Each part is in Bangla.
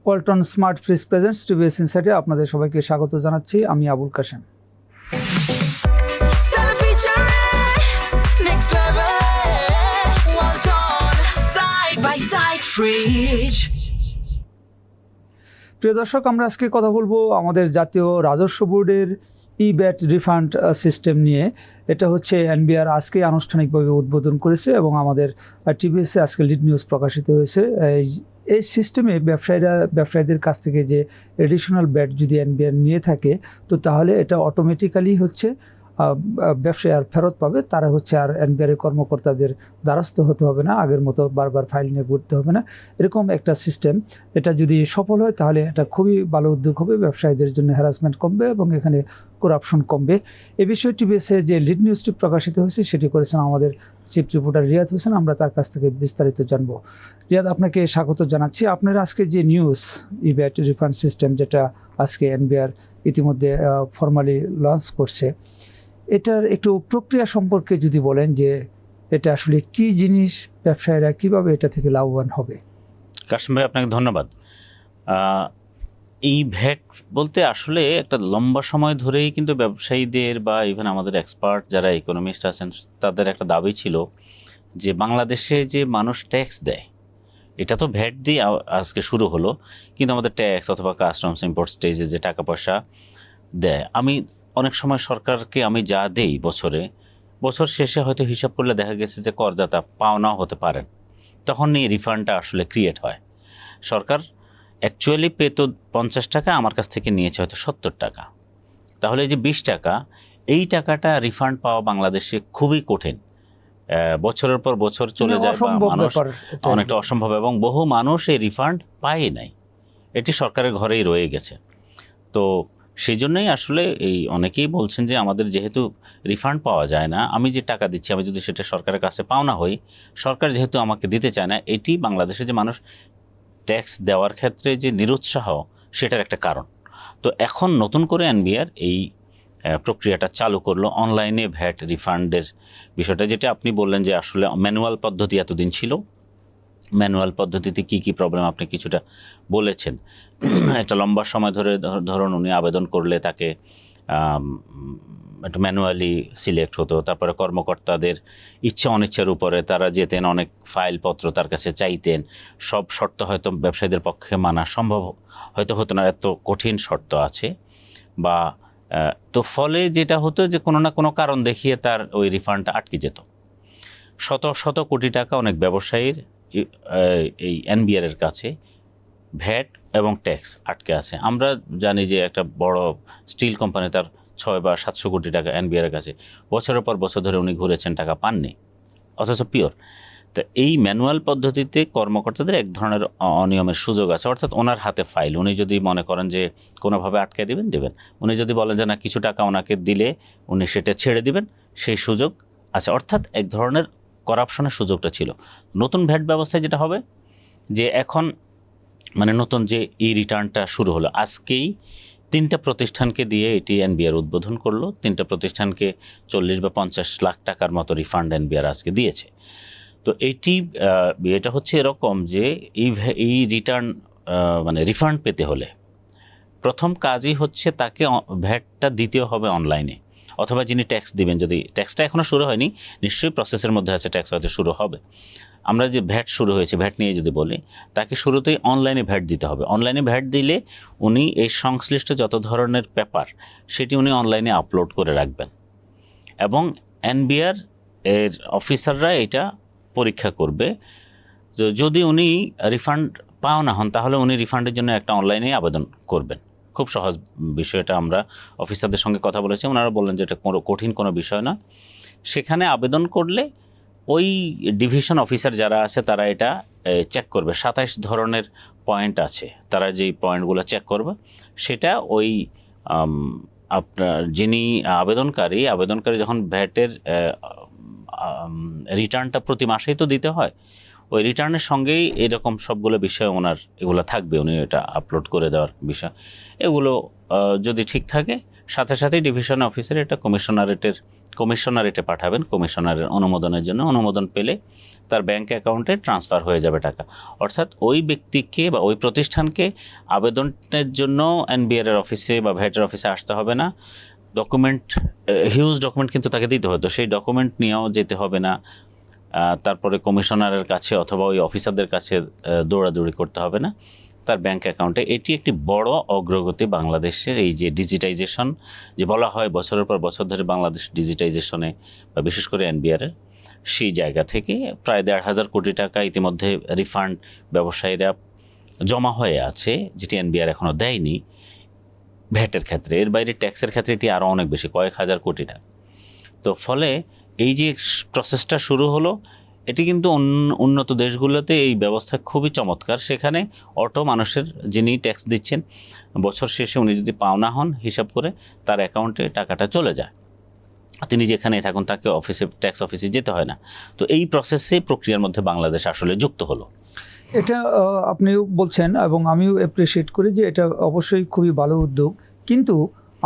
Walton smart fridge presents TVS ইনসাইটে আপনাদের সবাইকে স্বাগত জানাচ্ছি। আমি আবুল কাশেম। প্রিয় দর্শক, আমরা আজকে কথা বলবো আমাদের জাতীয় রাজস্ব বোর্ডের ই-ব্যাট রিফান্ড সিস্টেম নিয়ে। এটা হচ্ছে এনবিআর আজকে আনুষ্ঠানিকভাবে উদ্বোধন করেছে এবং আমাদের টিভিএসে আজকে লিড নিউজ প্রকাশিত হয়েছে। এই সিস্টেমে ব্যবসায়ীদের কাছ থেকে যে এডিশনাল ব্যাট যদি এনবিআর নিয়ে থাকে, তো তাহলে এটা অটোমেটিক্যালি হচ্ছে ব্যবসায়ী আর ফেরত পাবে। তারা হচ্ছে আর এনবিআরের কর্মকর্তাদের দ্বারস্থ হতে হবে না, আগের মতো বারবার ফাইল নিয়ে ঘুরতে হবে না, এরকম একটা সিস্টেম। এটা যদি সফল হয় তাহলে এটা খুবই ভালো উদ্যোগ হবে, ব্যবসায়ীদের জন্য হ্যারাসমেন্ট কমবে এবং এখানে করাপশন কমবে। এ বিষয়ে টিভিএসের যে লিড নিউজটি প্রকাশিত হয়েছে সেটি করেছেন আমাদের চিফ রিপোর্টার রিয়াদ হোসেন। আমরা তার কাছ থেকে বিস্তারিত জানবো। রিয়াদ, আপনাকে স্বাগত জানাচ্ছি। আপনার আজকে যে নিউজ ই-ব্যাট রিফান্ড সিস্টেম, যেটা আজকে এনবিআর ইতিমধ্যে ফর্মালি লঞ্চ করছে, এটার একটু প্রক্রিয়া সম্পর্কে যদি বলেন যে এটা আসলে কি জিনিস, ব্যবসায়ীরা কিভাবে এটা থেকে লাভবান হবে। কাশেম ভাই, আপনাকে ধন্যবাদ। এই ভ্যাট বলতে আসলে একটা লম্বা সময় ধরেই কিন্তু ব্যবসায়ীদের বা ইভেন আমাদের এক্সপার্ট যারা ইকোনমিস্ট আছেন তাদের একটা দাবি ছিল যে বাংলাদেশে যে মানুষ ট্যাক্স দেয়, এটা তো ভ্যাট দিয়ে আজকে শুরু হলো, কিন্তু আমাদের ট্যাক্স অথবা কাস্টমস ইম্পোর্ট স্টেজে যে টাকা পয়সা দেয়, আমি অনেক সময় সরকারকে আমি যা দেই বছর শেষে হয়তো হিসাব করলে দেখা গেছে যে করদাতা পাওনাও হতে পারেন, তখন এই রিফান্ডটা আসলে ক্রিয়েট হয়। সরকার অ্যাকচুয়ালি পেতো 50 টাকা, আমার কাছ থেকে নিয়েছে হয়তো 70 টাকা। তাহলে এই যে 20 টাকা, এই টাকাটা রিফান্ড পাওয়া বাংলাদেশে খুবই কঠিন। বছরের পর বছর চলে যায় বা মানুষ অনেকটা অসম্ভব, এবং বহু মানুষ এই রিফান্ড পায় নাই, এটি সরকারের ঘরেই রয়ে গেছে। তো সেই জন্যই আসলে এই অনেকেই বলছেন যে আমাদের যেহেতু রিফান্ড পাওয়া যায় না, আমি যে টাকা দিচ্ছি আমি যদি সেটা সরকারের কাছে পাওনা হই, সরকার যেহেতু আমাকে দিতে চায় না, এটি বাংলাদেশে যে মানুষ ট্যাক্স দেওয়ার ক্ষেত্রে যে নিরুৎসাহ, সেটার একটা কারণ। তো এখন নতুন করে এনবিআর এই প্রক্রিয়াটা চালু করলো, অনলাইনে ভ্যাট রিফান্ডের বিষয়টা, যেটা আপনি বললেন যে আসলে ম্যানুয়াল পদ্ধতি এতদিন ছিল। ম্যানুয়াল পদ্ধতিতে কি কি প্রবলেম আপনি কিছুটা বলেছেন। একটা লম্বা সময় ধরে ধরুন উনি আবেদন করলে তাকে একটু ম্যানুয়ালি সিলেক্ট হতো, তারপরে কর্মকর্তাদের ইচ্ছা অনিচ্ছার উপরে তারা যেতেন, অনেক ফাইলপত্র তার কাছে চাইতেন, সব শর্ত হয়তো ব্যবসায়ীদের পক্ষে মানা সম্ভব হয়তো হতো না, এত কঠিন শর্ত আছে। বা তো ফলে যেটা হতো যে কোনো না কোনো কারণ দেখিয়ে তার ওই রিফান্ডটা আটকে যেত। শত শত কোটি টাকা অনেক ব্যবসায়ীর এই এনবিআরের কাছে ভ্যাট এবং ট্যাক্স আটকে আছে। আমরা জানি যে একটা বড় স্টিল কোম্পানি, তার 600 বা 700 কোটি টাকা এনবিআরের কাছে, বছরের পর বছর ধরে উনি ঘুরেছেন, টাকা পাননি, অথচ পিওর। তো এই ম্যানুয়াল পদ্ধতিতে কর্মকর্তাদের এক ধরনের অনিয়মের সুযোগ আছে, অর্থাৎ ওনার হাতে ফাইল, উনি যদি মনে করেন যে কোনোভাবে আটকে দেবেন, উনি যদি বলেন যে না কিছু টাকা ওনাকে দিলে উনি সেটা ছেড়ে দিবেন, সেই সুযোগ আছে। অর্থাৎ এক ধরনের করাপশনের সুযোগটা ছিল। নতুন ভ্যাট ব্যবস্থায় যেটা হবে যে এখন মানে নতুন যে ই রিটার্নটা শুরু হলো, আজকেই 3টা প্রতিষ্ঠানকে দিয়ে এটি এনবিআর উদ্বোধন করলো। 3টা প্রতিষ্ঠানকে 40 বা 50 লাখ টাকার মতো রিফান্ড এনবিআর আজকে দিয়েছে। তো এটা হচ্ছে এরকম যে এই রিটার্ন মানে রিফান্ড পেতে হলে প্রথম কাজই হচ্ছে তাকে ভ্যাটটা দিতে হবে অনলাইনে, অথবা যিনি ট্যাক্স দিবেন, যদি ট্যাক্সটা এখনও শুরু হয়নি, নিশ্চয়ই প্রসেসের মধ্যে আছে, ট্যাক্স হয়তো শুরু হবে। আমরা যে ভ্যাট শুরু হয়েছে, ভ্যাট নিয়ে যদি বলি, তাকে শুরুতেই অনলাইনে ভ্যাট দিতে হবে। অনলাইনে ভ্যাট দিলে উনি এই সংশ্লিষ্ট যত ধরনের পেপার সেটি উনি অনলাইনে আপলোড করে রাখবেন, এবং এনবিআর এর অফিসাররা এটা পরীক্ষা করবে। যদি উনি রিফান্ড পাও না হন, তাহলে উনি রিফান্ডের জন্য একটা অনলাইনে আবেদন করবেন। খুব সহজ বিষয়টা, আমরা অফিসারদের সঙ্গে কথা বলেছি, ওনারা বললেন যে এটা কোনো কঠিন কোনো বিষয় না। সেখানে আবেদন করলে ওই ডিভিশন অফিসার যারা আছে তারা এটা চেক করবে। 27 ধরনের পয়েন্ট আছে, তারা যেই পয়েন্টগুলো চেক করবে সেটা ওই আপনার যিনি আবেদনকারী যখন ভ্যাটের রিটার্নটা প্রতি মাসেই তো দিতে হয়, ওই রিটার্নের সঙ্গেই এরকম সবগুলো বিষয় ওনার এগুলো থাকবে, উনি এটা আপলোড করে দেওয়ার বিষয়। এগুলো যদি ঠিক থাকে সাথে সাথেই ডিভিশন অফিসার এটা কমিশনারেটে পাঠাবেন কমিশনারের অনুমোদনের জন্য। অনুমোদন পেলে তার ব্যাংক অ্যাকাউন্টে ট্রান্সফার হয়ে যাবে টাকা। অর্থাৎ ওই ব্যক্তিকে বা ওই প্রতিষ্ঠানকে আবেদনের জন্য এনবিআর এর অফিসে বা ভ্যাটের অফিসে আসতে হবে না। ডকুমেন্ট, হিউজ ডকুমেন্ট কিন্তু তাকে দিতে হতো, সেই ডকুমেন্ট নিয়েও যেতে হবে না। তারপরে কমিশনারের কাছে অথবা ওই অফিসারদের কাছে দৌড়াদৌড়ি করতে হবে না, তার ব্যাংক অ্যাকাউন্টে। এটি একটি বড় অগ্রগতি বাংলাদেশের, এই যে ডিজিটাইজেশন যে বলা হয় বছরের পর বছর ধরে বাংলাদেশ ডিজিটাইজেশনে বা বিশেষ করে এনবিআরের, সেই জায়গা থেকে প্রায় 1,500 কোটি টাকা ইতিমধ্যে রিফান্ড ব্যবসায়ীরা জমা হয়ে আছে, যেটি এনবিআর এখনও দেয়নি ভ্যাটের ক্ষেত্রে। এর বাইরে ট্যাক্সের ক্ষেত্রে এটি আরও অনেক বেশি, কয়েক হাজার কোটি টাকা। তো ফলে এই যে প্রসেসটা শুরু হলো, এটি কিন্তু উন্নত দেশগুলোতে এই ব্যবস্থা খুবই চমৎকার। সেখানে অটো মানুষের যিনি ট্যাক্স দিচ্ছেন বছর শেষে উনি যদি পাওনা হন, হিসাব করে তার অ্যাকাউন্টে টাকাটা চলে যায়, তিনি যেখানে থাকুন তাকে ট্যাক্স অফিসে যেতে হয় না। তো এই প্রক্রিয়ার মধ্যে বাংলাদেশ আসলে যুক্ত হলো। এটা আপনিও বলছেন এবং আমিও অ্যাপ্রিসিয়েট করি যে এটা অবশ্যই খুবই ভালো উদ্যোগ। কিন্তু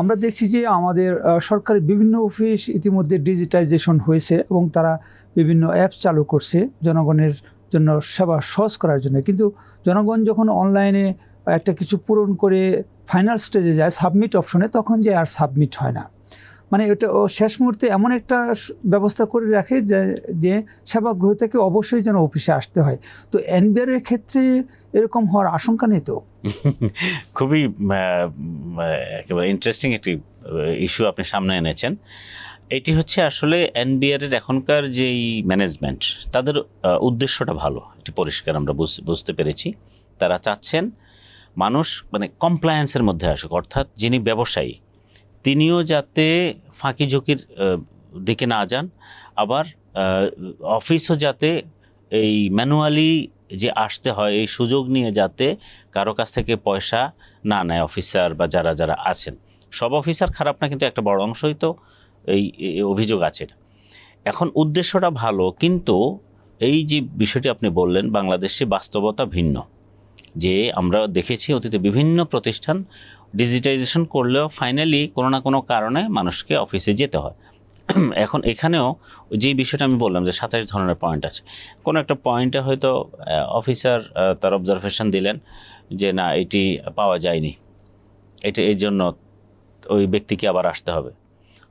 আমরা দেখছি যে আমাদের সরকারের বিভিন্ন অফিস ইতিমধ্যে ডিজিটাইজেশন হয়েছে এবং তারা বিভিন্ন অ্যাপস চালু করছে জনগণের জন্য সেবা সহজ করার জন্য। কিন্তু জনগণ যখন অনলাইনে একটা কিছু পূরণ করে ফাইনাল স্টেজে যায় সাবমিট অপশনে, তখন যে আর সাবমিট হয় না। মানে এটা ও শেষ মুহূর্তে এমন একটা ব্যবস্থা করে রাখে যে সেবা গ্রহীতাকে অবশ্যই যেন অফিসে আসতে হয়। তো এনবিআর এর ক্ষেত্রে এরকম হওয়ার আশঙ্কা নেই তো? খুবই একেবারে ইন্টারেস্টিং একটি ইস্যু আপনি সামনে এনেছেন। এটি হচ্ছে আসলে এনবিআর এর এখনকার যেই ম্যানেজমেন্ট, তাদের উদ্দেশ্যটা ভালো, এটি পরিষ্কার আমরা বুঝতে পেরেছি। তারা চাচ্ছেন মানুষ মানে কমপ্লায়েন্সের মধ্যে আসুক, অর্থাৎ যিনি ব্যবসায়ী তিনিও যাতে ফাঁকি ঝুঁকির দিকে না যান, আবার অফিসও যাতে এই ম্যানুয়ালি যে আসতে হয় এই সুযোগ নিয়ে যাতে কারো কাছ থেকে পয়সা না নেয় অফিসার বা যারা যারা আছেন। সব অফিসার খারাপ না, কিন্তু একটা বড় অংশই তো এই অভিযোগ আছে। এখন উদ্দেশ্যটা ভালো, কিন্তু এই যে বিষয়টি আপনি বললেন, বাংলাদেশে বাস্তবতা ভিন্ন। যে আমরা দেখেছি অতীতে বিভিন্ন প্রতিষ্ঠান ডিজিটাইজেশন করলেও ফাইনালি কোনো না কোনো কারণে মানুষকে অফিসে যেতে হয়। এখন এখানেও যে বিষয়টা আমি বললাম যে 27 ধরনের পয়েন্ট আছে, কোনো একটা পয়েন্টে হয়তো অফিসার তার অবজারভেশন দিলেন যে না এটি পাওয়া যায়নি, এই জন্য ওই ব্যক্তিকে আবার আসতে হবে।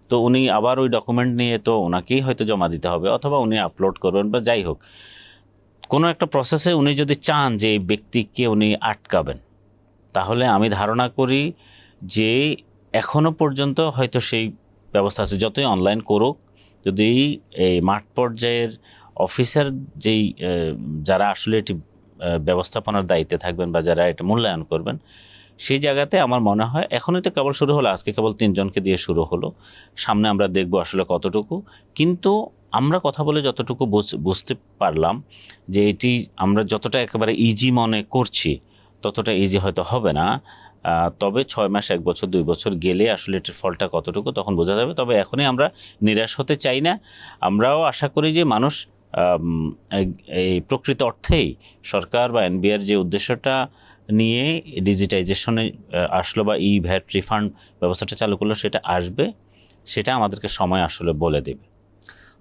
তো উনি আবার ওই ডকুমেন্ট নিয়ে তো ওনাকেই হয়তো জমা দিতে হবে, অথবা উনি আপলোড করবেন বা যাই হোক কোনো একটা প্রসেসে উনি যদি চান যে এই ব্যক্তিকে উনি আটকাবেন, তাহলে আমি ধারণা করি যে এখনও পর্যন্ত হয়তো সেই ব্যবস্থা আছে। যতই অনলাইন করুক, যদি এই মাঠ পর্যায়ের অফিসার যেই যারা আসলে এটি ব্যবস্থাপনার দায়িত্বে থাকবেন বা যারা এটা মূল্যায়ন করবেন, সেই জায়গাতে আমার মনে হয় এখনই তো কেবল শুরু হলো, আজকে কেবল 3 জনকে দিয়ে শুরু হলো, সামনে আমরা দেখব আসলে কতটুকু। কিন্তু আমরা কথা বলে যতটুকু বুঝতে পারলাম যে এটি আমরা যতটা একেবারে ইজি মনে করছি ততটা ইজি হয়তো হবে না। তবে 6 মাস, 1 বছর, 2 বছর গেলে আসলে এটির ফলটা কতটুকু তখন বোঝা যাবে। তবে এখনই আমরা নিরাশ হতে চাই না। আমরাও আশা করি যে মানুষ এই প্রকৃত অর্থেই সরকার বা এনবিআর যে উদ্দেশ্যটা নিয়ে ডিজিটাইজেশনে আসলো বা ভ্যাট রিফান্ড ব্যবস্থাটা চালু করলো সেটা আসবে, সেটা আমাদেরকে সময় আসলে বলে দেবে।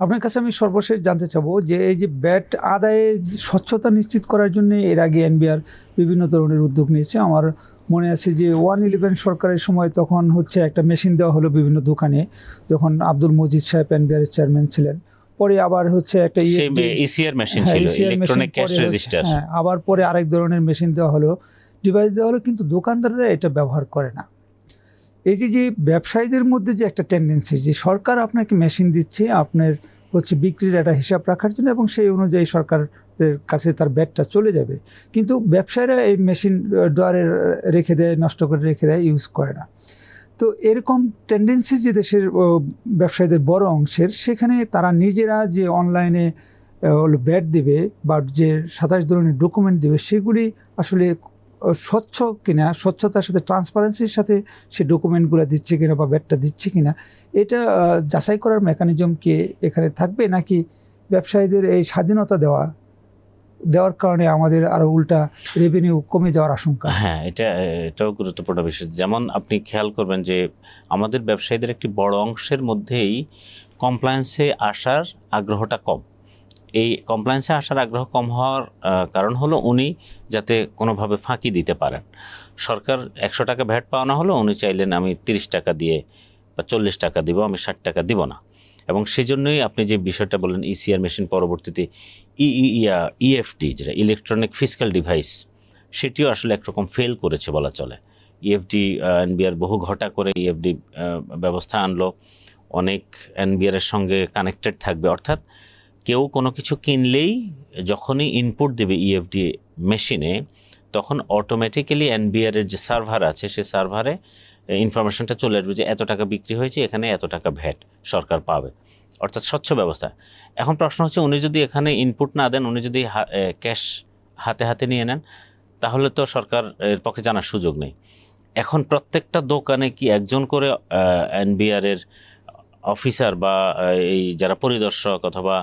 আপনার কাছে আমি সর্বশেষ জানতে চাবো যে এই যে ব্যাট আদায়ে স্বচ্ছতা নিশ্চিত করার জন্য এর আগে এনবিআর বিভিন্ন ধরনের উদ্যোগ নিয়েছে। আমার মনে আছে যে 111 সরকারের সময় তখন হচ্ছে একটা মেশিন দেওয়া হলো বিভিন্ন দোকানে, যখন আব্দুল মজিদ সাহেব এনবিআর এর চেয়ারম্যান ছিলেন। পরে আবার হচ্ছে একটা ইসিআর মেশিন ছিল, ইলেকট্রনিক ক্যাশ রেজিস্টার। আবার পরে আরেক ধরনের মেশিন দেওয়া হলো, ডিভাইস দেওয়া হলো, কিন্তু দোকানদাররা এটা ব্যবহার করে না। এই যে ব্যবসায়ীদের মধ্যে যে একটা টেন্ডেন্সি যে সরকার আপনাকে মেশিন দিচ্ছে আপনার হচ্ছে বিক্রির একটা হিসাব রাখার জন্য এবং সেই অনুযায়ী সরকারের কাছে তার ব্যাটটা চলে যাবে, কিন্তু ব্যবসায়ীরা এই মেশিন ড্রয়ারে রেখে দেয়, নষ্ট করে রেখে দেয়, ইউজ করে না। তো এরকম টেন্ডেন্সি যে দেশের ব্যবসায়ীদের বড় অংশের, সেখানে তারা নিজেরা যে অনলাইনে ব্যাট দেবে বা যে 27 ধরনের ডকুমেন্ট দেবে সেগুলি আসলে স্বচ্ছ কিনা, স্বচ্ছতার সাথে ট্রান্সপারেন্সির সাথে সে ডকুমেন্টগুলো দিচ্ছে কিনা বা ব্যাটটা দিচ্ছে কিনা, এটা যাচাই করার মেকানিজম কি এখানে থাকবে, নাকি ব্যবসায়ীদের এই স্বাধীনতা দেওয়া দেওয়ার কারণে আমাদের আরো উল্টা রেভিনিউ কমে যাওয়ার আশঙ্কা আছে। হ্যাঁ, এটাও গুরুত্বপূর্ণ বিষয়। যেমন আপনি খেয়াল করবেন যে আমাদের ব্যবসায়ীদের একটি বড় অংশের মধ্যেই কমপ্লায়েন্সে আসার আগ্রহটা কম। এই কমপ্লায়েন্সে আসার আগ্রহ কম হওয়ার কারণ হলো উনি যাতে কোনোভাবে ফাঁকি দিতে পারেন। সরকার 100 টাকা ভ্যাট পাওনা হলো, উনি চাইলেন আমি 30 টাকা দিয়ে বা 40 টাকা দিব, আমি 60 টাকা দিব না। এবং সেজন্যই আপনি যে বিষয়টা বললেন ইসিআর মেশিন, পরবর্তীতে ইএফডি যেটা ইলেকট্রনিক ফিজিক্যাল ডিভাইস, সেটিও আসলে একরকম ফেল করেছে বলা চলে। ইএফডি এনবিআর বহু ঘটা করে ইএফডি ব্যবস্থা আনলো, অনেক এনবিআরের সঙ্গে কানেক্টেড থাকবে, অর্থাৎ কেউ কোনো কিছু কিনলেই যখনই ইনপুট দেবে ইএফডি মেশিনে, তখন অটোমেটিক্যালি এনবিআরের যে সার্ভার আছে সে সার্ভারে ইনফরমেশনটা চলে আসবে যে এত টাকা বিক্রি হয়েছে, এখানে এত টাকা ভ্যাট সরকার পাবে, অর্থাৎ স্বচ্ছ ব্যবস্থা। এখন প্রশ্ন হচ্ছে উনি যদি এখানে ইনপুট না দেন, উনি যদি ক্যাশ হাতে হাতে নিয়ে নেন, তাহলে তো সরকার এর পক্ষে জানার সুযোগ নেই। এখন প্রত্যেকটা দোকানে কি একজন করে এনবিআরের অফিসার বা এই যারা পরিদর্শক অথবা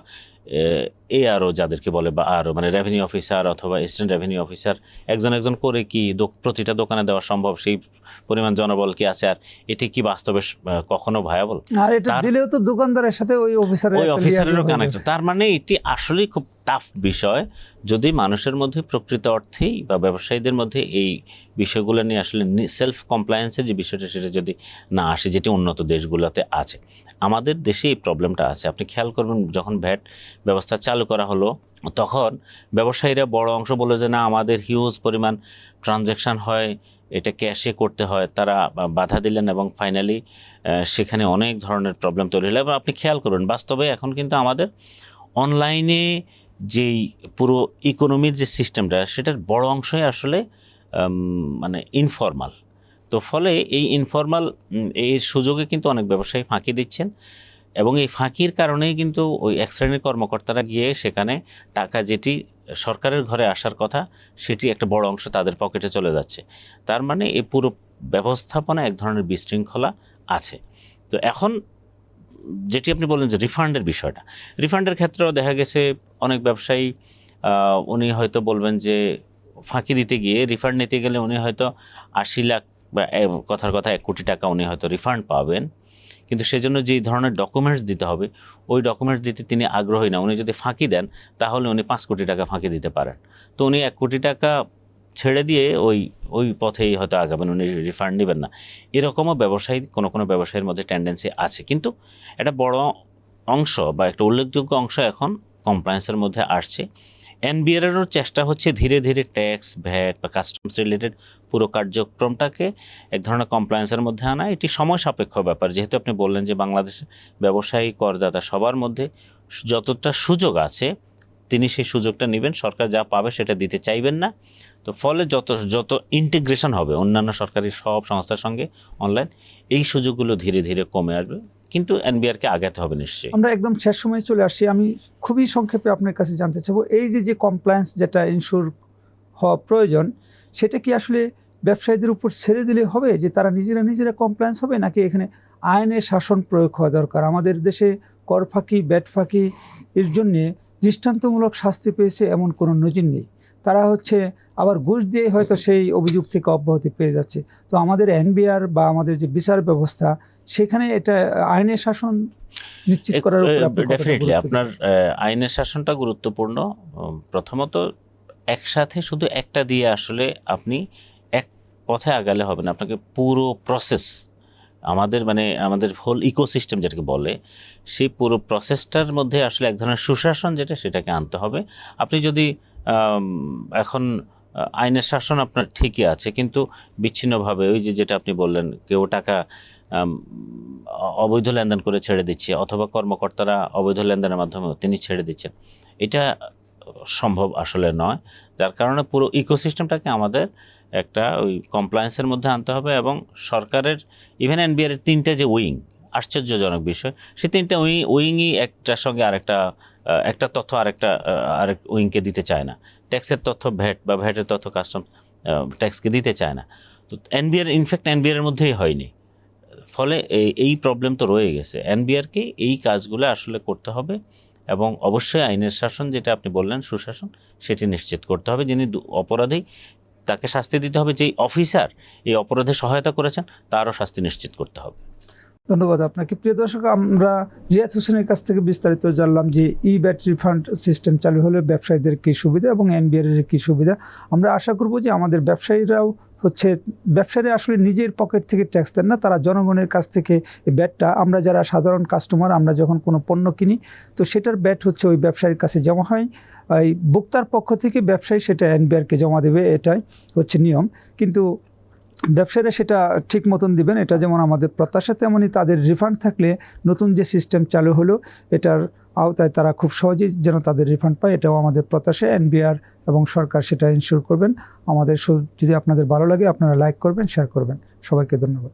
এআরও যাদেরকে বলে, বা আরও মানে রেভিনিউ অফিসার অথবা অ্যাসিস্ট্যান্ট রেভিনিউ অফিসার একজন একজন করে কি প্রতিটা দোকানে দেওয়া সম্ভব? সেই পরিমাণ জনবল কি আছে? আর এটি কি বাস্তবে কখনো ভায়াবল? আর এটা দিলেও তো দোকানদারের সাথে ওই অফিসারেরও কানেক্ট। তার মানে এটি আসলেই খুব টাফ বিষয়। যদি মানুষের মধ্যে প্রকৃত অর্থেই বা ব্যবসায়ীদের মধ্যে এই বিষয়গুলো নিয়ে আসলে সেলফ কমপ্লায়েন্সের যে বিষয়টা সেটা যদি না আসে, যেটি উন্নত দেশগুলোতে আছে, আমাদের দেশে এই প্রবলেমটা আছে। আপনি খেয়াল করবেন যখন ভ্যাট ব্যবস্থা চালু করা হলো, তখন ব্যবসায়ীরা বড় অংশ বলে যে না, আমাদের হিউজ পরিমাণ ট্রানজ্যাকশান হয়, এটা ক্যাশে করতে হয়, তারা বাধা দিলেন এবং ফাইনালি সেখানে অনেক ধরনের প্রবলেম তৈরি হলো। এবং আপনি খেয়াল করবেন বাস্তবে এখন কিন্তু আমাদের অনলাইনে যেই পুরো ইকোনমির যে সিস্টেমটা, সেটার বড় অংশই আসলে মানে ইনফর্মাল। তো ফলে এই ইনফর্মাল এই সুযোগে কিন্তু অনেক ব্যবসায়ী ফাঁকি দিচ্ছেন, এবং এই ফাঁকির কারণেই কিন্তু ওই এক শ্রেণীর কর্মকর্তারা গিয়ে সেখানে টাকা যেটি সরকারের ঘরে আসার কথা, সেটি একটা বড় অংশ তাদের পকেটে চলে যাচ্ছে। তার মানে এই পুরো ব্যবস্থাপনা এক ধরনের বিশৃঙ্খলা আছে। তো এখন যেটি আপনি বললেন যে রিফান্ডের বিষয়টা, রিফান্ডের ক্ষেত্রেও দেখা গেছে অনেক ব্যবসায়ী উনি হয়তো বলবেন যে ফাঁকি দিতে গিয়ে রিফান্ড নিতে গেলে উনি হয়তো 80 লাখ বা কথার কথা 1 কোটি টাকা উনি হয়তো রিফান্ড পাবেন, কিন্তু সেজন্য যেই ধরনের ডকুমেন্টস দিতে হবে ওই ডকুমেন্টস দিতে তিনি আগ্রহী না। উনি যদি ফাঁকি দেন তাহলে উনি 5 কোটি টাকা ফাঁকি দিতে পারেন। তো উনি 1 কোটি টাকা ছেড়ে দিয়ে ওই পথেই হয়তো আগাবেন, উনি রিফান্ড নেবেন না। এরকমও ব্যবসায়ী কোনো ব্যবসায়ীর মধ্যে টেন্ডেন্সি আছে। কিন্তু একটা বড় অংশ বা একটা উল্লেখযোগ্য অংশ এখন কমপ্লায়েন্সের মধ্যে আসছে। এনবিআরেরও চেষ্টা হচ্ছে ধীরে ধীরে ট্যাক্স, ভ্যাট বা কাস্টমস রিলেটেড পুরো কার্যক্রমটাকে এক ধরনের কমপ্লায়েন্সের মধ্যে আনা। এটি সময় সাপেক্ষ ব্যাপার, যেহেতু আপনি বললেন যে বাংলাদেশের ব্যবসায়ী, করদাতা সবার মধ্যে যতটা সুযোগ আছে তিনি সেই সুযোগটা নেবেন, সরকার যা পাবে সেটা দিতে চাইবেন না। তো ফলে যত ইন্টিগ্রেশন হবে অন্যান্য সরকারি সব সংস্থার সঙ্গে অনলাইন, এই সুযোগগুলো ধীরে ধীরে কমে আসবে, কিন্তু এনবিআরকে আগাতে হবে নিশ্চয়ই। আমরা একদম শেষ সময় চলে আসছি। আমি খুবই সংক্ষেপে আপনার কাছে জানতে চাবো, এই যে কমপ্লায়েন্স যেটা ইনশিওর হওয়া প্রয়োজন, সেটা কি আসলে ব্যবসায়ীদের উপর ছেড়ে দিলে হবে যে তারা নিজেরা কমপ্লায়েন্স হবে, নাকি এখানে আইনের শাসন প্রয়োগ হওয়া দরকার? আমাদের দেশে কর ফাঁকি, ব্যাট ফাঁকি এর জন্যে দৃষ্টান্তমূলক শাস্তি পেয়েছে এমন কোনো নজির নেই। তারা আবার ঘুষ দিয়ে হয়তো সেই অভিযোগ থেকে অব্যাহতি পেয়ে যাচ্ছে। তো আমাদের এনবিআর বা আমাদের যে বিচার ব্যবস্থা, সেখানে এটা আইনের শাসন নিশ্চিত করার উপর ডেফিনেটলি আপনার আইনের শাসনটা গুরুত্বপূর্ণ। প্রথমত একসাথে শুধু একটা দিয়ে আসলে আপনি এক পথে আগালে হবে না, আপনাকে পুরো প্রসেস আমাদের হোল ইকোসিস্টেম যেটাকে বলে, সেই পুরো প্রসেসটার মধ্যে আসলে এক ধরনের সুশাসন সেটাকে আনতে হবে। আপনি যদি এখন আইনের শাসন আপনার ঠিকই আছে, কিন্তু বিচ্ছিন্নভাবে ওই যেটা আপনি বললেন, কেউ টাকা অবৈধ লেনদেন করে ছেড়ে দিচ্ছে, অথবা কর্মকর্তারা অবৈধ লেনদেনের মাধ্যমে তিনি ছেড়ে দিচ্ছেন, এটা সম্ভব আসলে নয়। যার কারণে পুরো ইকোসিস্টেমটাকে আমাদের একটা ওই কমপ্লায়েন্সের মধ্যে আনতে হবে। এবং সরকারের ইভেন এনবিআরের 3টে যে উইং, আশ্চর্যজনক বিষয়, সেই 3টে উইংই একটার সঙ্গে একটা তথ্য আরেক উইংকে দিতে চায় না। ট্যাক্সের তথ্য ভ্যাট বা ভ্যাটের তথ্য কাস্টম ট্যাক্সকে দিতে চায় না। তো এনবিআরের মধ্যেই হয়নি, ফলে এই প্রবলেম তো রয়ে গেছে। এনবিআরকে এই কাজগুলো আসলে করতে হবে এবং অবশ্যই আইনের শাসন, যেটা আপনি বললেন সুশাসন, সেটি নিশ্চিত করতে হবে। যিনি অপরাধী তাকে শাস্তি দিতে হবে, যেই অফিসার এই অপরাধে সহায়তা করেছেন তারও শাস্তি নিশ্চিত করতে হবে। ধন্যবাদ আপনাকে। প্রিয় দর্শক, আমরা রিয়াদ হোসেনের কাছ থেকে বিস্তারিত জানলাম যে ই-ব্যাট রিফান্ড সিস্টেম চালু হলে ব্যবসায়ীদের কী সুবিধা এবং এনবিআর এর কী সুবিধা। আমরা আশা করব যে আমাদের ব্যবসায়ীরাও ব্যবসায়ীরা আসলে নিজের পকেট থেকে ট্যাক্স দেন না, তারা জনগণের কাছ থেকে এই ব্যাটটা, আমরা যারা সাধারণ কাস্টমার, আমরা যখন কোনো পণ্য কিনি তো সেটার ব্যাট ওই ব্যবসায়ীর কাছে জমা হয়, এই ভোক্তার পক্ষ থেকে ব্যবসায়ী সেটা এনবিআরকে জমা দেবে, এটাই নিয়ম। কিন্তু ব্যবসায়ীরা সেটা ঠিক মতন দিবেন, এটা যেমন আমাদের প্রত্যাশা, তেমনই তাদের রিফান্ড থাকলে নতুন যে সিস্টেম চালু হলো এটার আওতায় তারা খুব সহজেই যেন তাদের রিফান্ড পায়, এটাও আমাদের প্রত্যাশা। এনবিআর এবং সরকার সেটা ইনশিওর করবেন। আমাদের যদি আপনাদের ভালো লাগে আপনারা লাইক করবেন, শেয়ার করবেন। সবাইকে ধন্যবাদ।